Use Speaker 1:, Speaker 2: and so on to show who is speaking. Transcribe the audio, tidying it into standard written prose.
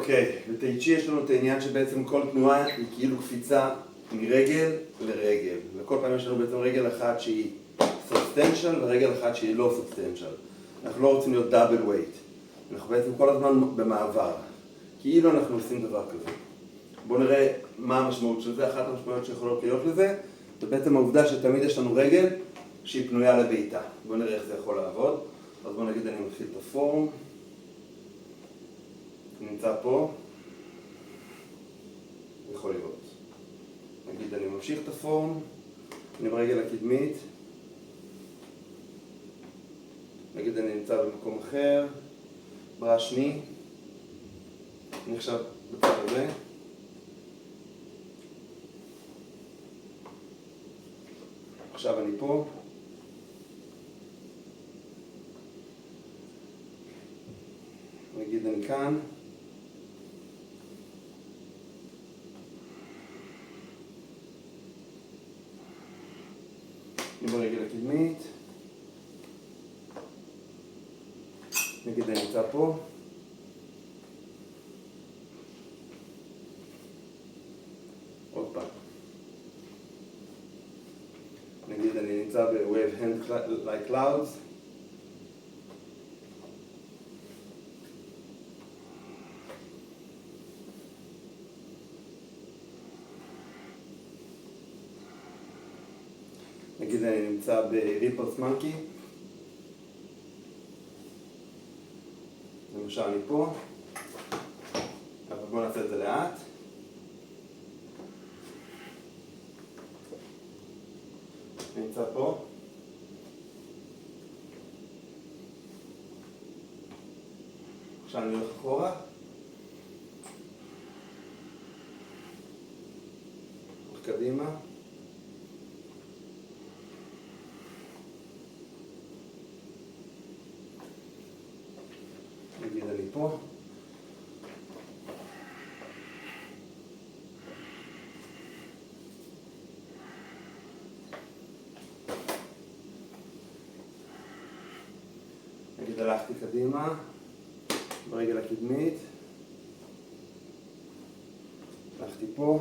Speaker 1: אוקיי, בטאי-צ'י יש לנו את העניין שבעצם כל תנועה היא כאילו קפיצה מרגל לרגל. וכל פעם יש לנו בעצם רגל אחת שהיא סובסטנשל ורגל אחת שהיא לא סובסטנשל. אנחנו לא רוצים להיות דאבל ווייט. אנחנו בעצם כל הזמן במעבר. כאילו אנחנו עושים דבר כזה. בואו נראה מה המשמעות של זה. אחת המשמעויות שיכולות להיות לזה, זה בעצם העובדה שתמיד יש לנו רגל שהיא פנויה לבעיטה. בואו נראה איך זה יכול לעבוד. אז בואו נגיד אני מפעיל את הפורם. נמצא פה. יכול לראות. נגיד אני ממשיך את הפורם. אני ברגל הקדמית. נגיד אני נמצא במקום אחר. ברש שני. אני עכשיו בצד הזה. עכשיו אני פה. נגיד אני כאן. אני ברגל הקדמית. נגיד אני נמצא פה. עוד פעם. נגיד אני נמצא ב-wave hand like clouds. נגיד אני נמצא ב-ripples monkey. למשל אני פה. אבל בואו נעשה את זה לאט. אני נמצא פה. עכשיו אני הולך אחורה. הולך קדימה. נגיד אני פה. נגיד הלכתי קדימה, ברגל הקדמית, הלכתי פה.